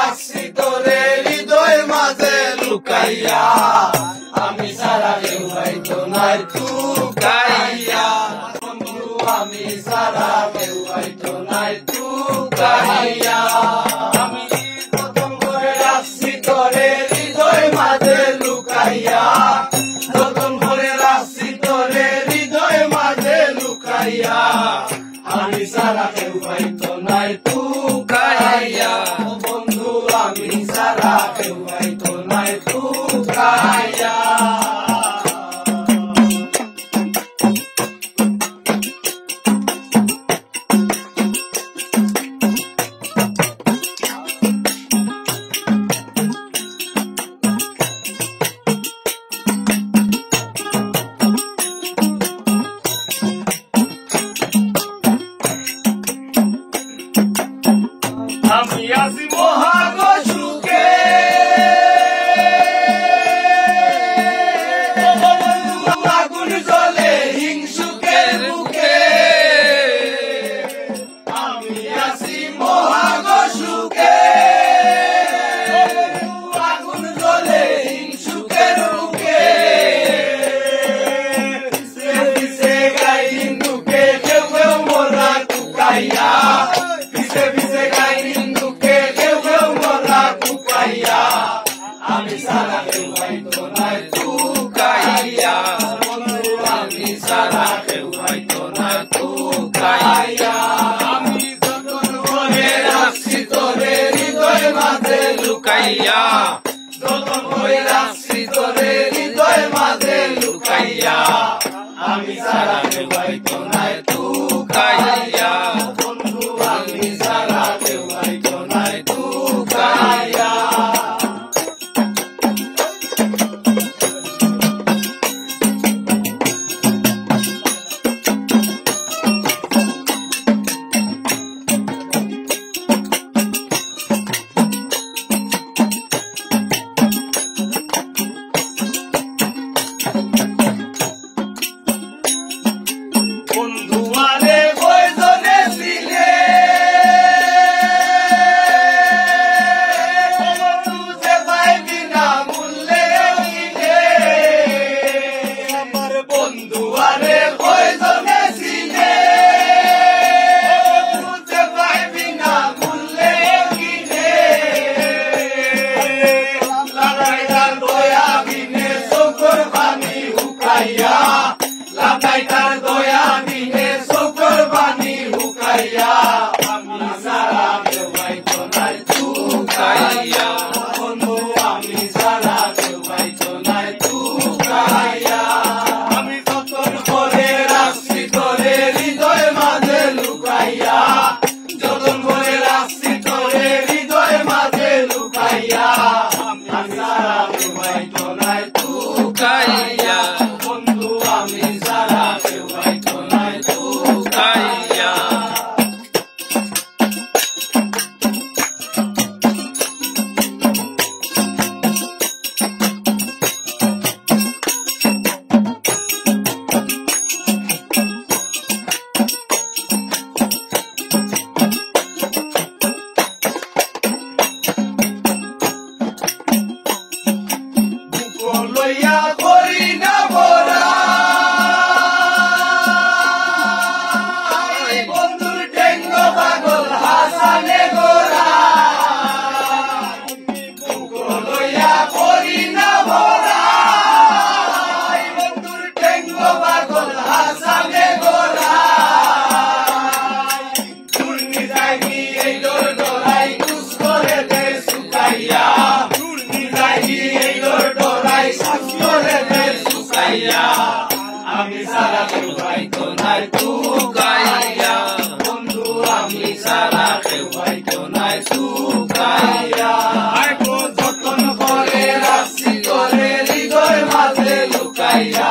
রাখছি তোরে হৃদয় মাঝে লুকাইয়া, আমি সারা কেউ হয়তো নাই লুকাইয়া, বন্ধু আমি সারা কেউ হয়তো নাই লুকাইয়া, আমি যতন করে রাখছি তোরে হৃদয় মাঝে লুকাইয়া, যতন করে রাখছি তোরে হৃদয় মাঝে লুকাইয়া, আমি সারা কেউ হয়তো নাই লুকাইয়া, বন্ধু আমি সারা কেউ হয়তো নাই লুকাইয়া। আমি আছি মহাগ সুখে, আগুন জ্বলে হিংসুকের বুকে, আমি আছি মহাগ সুখে, আগুন জ্বলে হিংসুকের বুকে, পিছে গাই হিন্দুকে কেউ কেউ মোরা টুকাইয়া, পিছে গাই হিন্দুকে কেউ কেউ মোরা টুকাইয়া, আমি সারা কেউ হয়তো নাই টুকাইয়া, বন্ধু আমি সারা কেউ হয়তো নাই টুকাইয়া, আমি যতন করে রাখছি তোরে হৃদয় মাঝে লুকাইয়া, যতন করে রাখছি তোরে হৃদয় মাঝে লুকাইয়া, আমি সারা কেউ হয়তো নাই টুকাইয়া, বন্ধু আমি সারা কেউ হয়তো নাই টুকাইয়া। বন্ধু আরে বয়সনে ছিলে, বন্ধু যে পাইবি না মূল্যে কিনে, আমার বন্ধু আরে বয়সনে ছিলে, বন্ধু যে পাইবি না মূল্যে কিনে, লাগাইতার দয়া বিনে চোখর পানি হুকাইয়া, লাগাইতার দয়া বিনে চোখর পানি হুকাইয়া, আমি সারা কেউ হয়তো নাই টুকাইয়া, বন্ধু আমি সারা কেউ হয়তো নাই টুকাইয়া, আমি যতন করে রাখছি তোরে হৃদয় মাঝে লুকাইয়া, যতন করে রাখছি তোরে হৃদয় মাঝে লুকাইয়া, আমি সারা কেউ হয়তো নাই টুকাইয়া, বন্ধু আমি সারা কেউ হয়তো নাই টুকাইয়া। লইয়া করি না বরা, বন্ধুর ঠেঙ্গ পাগল হাসানে গোরা, লইয়া করি না বরা, বন্ধুর ঠেঙ্গ পাগল হাসানে গোরা, চূর্ণি যাইনি এই ডোর ডোরাই কুস করে দে শুকাইয়া, চূর্ণি যাইনি এই ডোর ডোরাই কুস করে দে শুকাইয়া, আমি সারা কেউ হয়তো নাই টুকাইয়া, বন্ধু আমি সারা কেউ হয়তো নাই টুকাইয়া, যতন করে রাখছি তোরে হৃদয় মাঝে লুকাইয়া,